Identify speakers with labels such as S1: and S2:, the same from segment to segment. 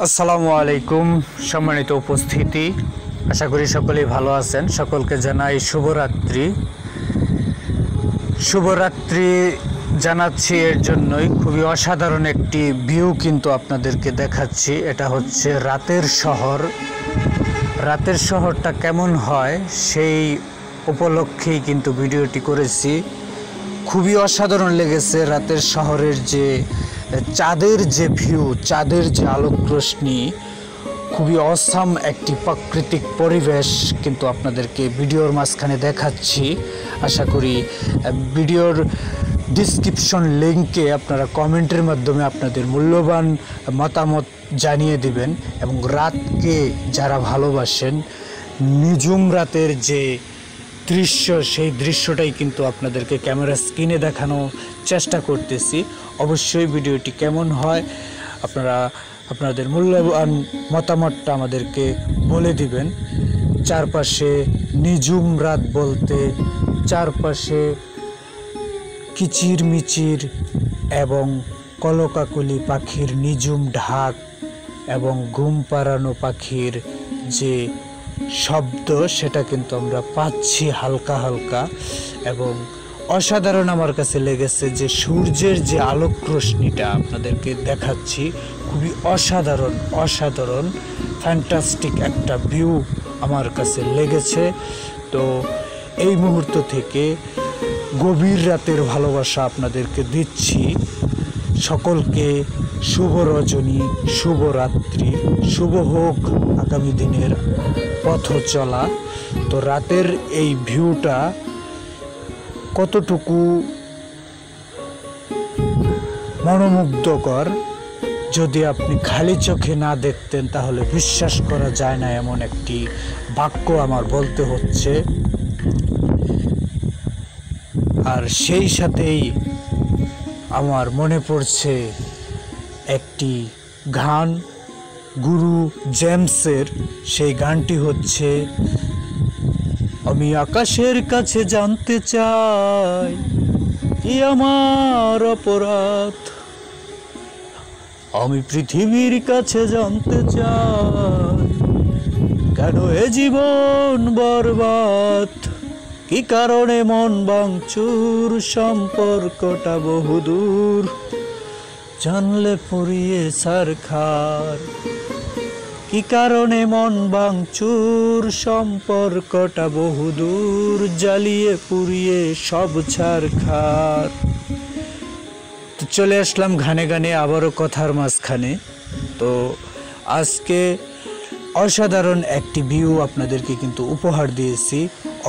S1: আসসালামু আলাইকুম সম্মানিত উপস্থিতি, আশা করি সকলেই ভালো আছেন। সকলকে জানাই শুভরাত্রি জানাচ্ছি। এর জন্যই খুবই অসাধারণ একটি ভিউ কিন্তু আপনাদেরকে দেখাচ্ছি। এটা হচ্ছে রাতের শহরটা কেমন হয় সেই উপলক্ষেই কিন্তু ভিডিওটি করেছি। খুবই অসাধারণ লেগেছে রাতের শহরের যে চাঁদের যে ভিউ, চাঁদের যে আলোক রশ্মি, খুবই অসাম একটি প্রাকৃতিক পরিবেশ কিন্তু আপনাদেরকে ভিডিওর মাঝখানে দেখাচ্ছি। আশা করি ভিডিওর ডিসক্রিপশন লিঙ্কে আপনারা কমেন্টের মাধ্যমে আপনাদের মূল্যবান মতামত জানিয়ে দিবেন। এবং রাতকে যারা ভালোবাসেন, নিঝুম রাতের যে দৃশ্য, সেই দৃশ্যটাই কিন্তু আপনাদেরকে ক্যামেরা স্ক্রিনে দেখানোর চেষ্টা করতেছি। অবশ্যই ভিডিওটি কেমন হয় আপনারা আপনাদের মূল্যবান মতামতটা আমাদেরকে বলে দিবেন। চারপাশে নিঝুম রাত বলতে চারপাশে কিচিরমিচির এবং কলকাকলি পাখির নিঝুম ঢাক এবং ঘুম পাড়ানো পাখির যে শব্দ, সেটা কিন্তু আমরা পাচ্ছি হালকা হালকা। এবং অসাধারণ আমার কাছে লেগেছে যে সূর্যের যে আলোক রশ্মিটা আপনাদেরকে দেখাচ্ছি, খুবই অসাধারণ ফ্যান্টাস্টিক একটা ভিউ আমার কাছে লেগেছে। তো এই মুহূর্ত থেকে গভীর রাতের ভালোবাসা আপনাদেরকে দিচ্ছি। সকলকে শুভ রজনী, শুভরাত্রি, শুভ হোক আগামী দিনের পথ চলা। তো রাতের এই ভিউটা কতটুকু মনোমুগ্ধকর, যদি আপনি খালি চোখে না দেখতেন তাহলে বিশ্বাস করা যায় না, এমন একটি বাক্য আমার বলতে হচ্ছে। আর সেই সাথেই আমার মনে পড়ছে একটি গান, গুরু জেমসের। সেই গানটি হচ্ছে, আমি আকাশের কাছে জানতে চাই কি আমার অপরাধ, আমি পৃথিবীর কাছে জানতে চাই কেন এ জীবন বরবাদ, কি কারণে মন ভাঙচুর, সম্পর্কটা বহুদূর, জানলে পুড়িয়ে ছারখার, কি কারণে মন ভাঙচুর, সম্পর্কটা বহুদূর, জ্বালিয়ে পুড়িয়ে সব ছারখার। তো চলে আসলাম গানে গানে আবারও কথার মাঝখানে। তো আজকে অসাধারণ একটি ভিউ আপনাদেরকে কিন্তু উপহার দিয়েছি।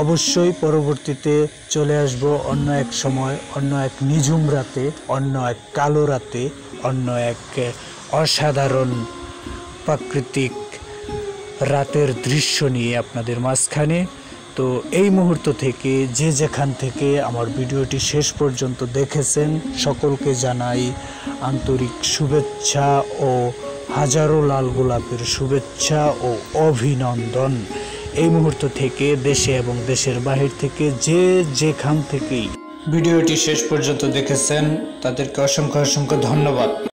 S1: অবশ্যই পরবর্তীতে চলে আসব অন্য এক সময়, অন্য এক নিঝুম রাতে, অন্য এক কালো রাতে, অন্য এক অসাধারণ প্রাকৃতিক রাতের দৃশ্য নিয়ে আপনাদের মাঝখানে। তো এই মুহূর্ত থেকে যে যেখান থেকে আমার ভিডিওটি শেষ পর্যন্ত দেখেছেন, সকলকে জানাই আন্তরিক শুভেচ্ছা ও হাজারো লাল গোলাপের শুভেচ্ছা ও অভিনন্দন। এই মুহূর্ত থেকে দেশে এবং দেশের বাহির থেকে যে যেখান থেকেই ভিডিওটি শেষ পর্যন্ত দেখেছেন তাদেরকে অসংখ্য ধন্যবাদ।